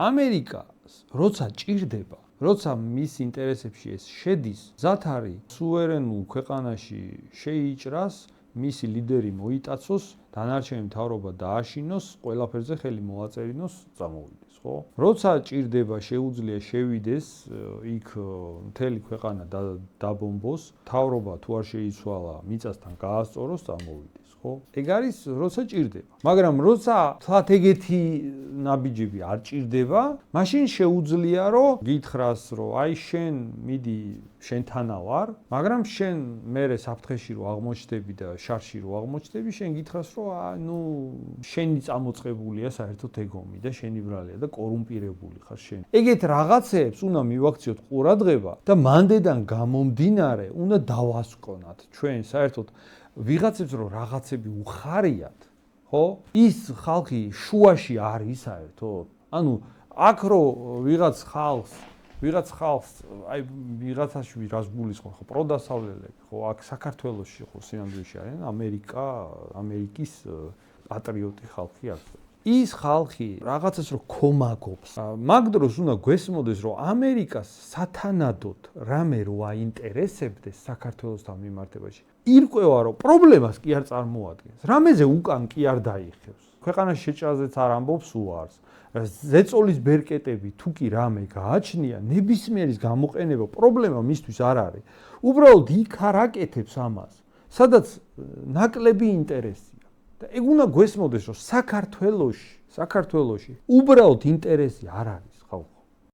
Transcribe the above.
ამერიკას როცა ჭირდება, როცა მის ინტერესებში ეს შედის, მზად არის სუვერენულ ქვეყანაში შეიჭრას, მისი ლიდერი მოიტაცოს, დანარჩენი მთავრობა დააშინოს, ყველაფერზე ხელი მოაწერინოს, წამოვიდეს, ხო? როცა ჭირდება, შეუძლია შევიდეს, იქ მთელი ქვეყანა დაბომბოს, მთავრობა თუ არ შეიცვალა, მიწასთან გაასწოროს, წამოვიდეს, ხო? ეგ არის, როცა ჭირდება. მაგრამ როცა თლათ ეგეთი ნაბიჯები არ ჭირდება, მაშინ შეუძლია, რომ გითხრას, რომ აი შენ მიდი შენთანა ვარ, მაგრამ შენ მერე საფრთხეში რო აღმოჩნდები და შარში რო აღმოჩნდები, შენ გითხრას, რომ ნუ შენი წამოწყებულია საერთოდ ეგომი და შენი ბრალია და კორუმპირებული ხარ შენ. ეგეთ რაღაცებს უნდა მივაქციოთ ყურადღება და მანდედან გამომდინარე უნდა დავასკვნათ ჩვენ საერთოდ ვიღაცებს რო რაღაცები უხარიათ, ხო? ის ხალხი შუაში არის საერთოდ. ანუ აქ რო ვიღაც ხალხს აი ვიღაცაში რას გულისხმობ ხო პროდასავლელები ხო აქ საქართველოში ხო სინამდვილეში არიან ამერიკის პატრიოტი ხალხი აქვს. ის ხალხი რაღაცას რო ქომაგობს. მაგ დროს უნდა გვესმოდეს რომ ამერიკას სათანადოდ რამე რო აინტერესებდეს საქართველოსთან მიმართებაში. ირკვევა რომ პრობლემას კი არ წარმოადგენს. რამეზე უკან კი არ დაიხევს. ქვეყანაში შეჭრაზეც არ ამბობს უარს. ზეწოლის ბერკეტები თუ კი რამე გააჩნია, ნებისმიერის გამოყენება პრობლემა მისთვის არ არის. უბრალოდ იქ არ აკეთებს ამას, სადაც ნაკლები ინტერესია. და ეგ უნდა გვესმოდეს, რომ საქართველოში უბრალოდ ინტერესი არ არის.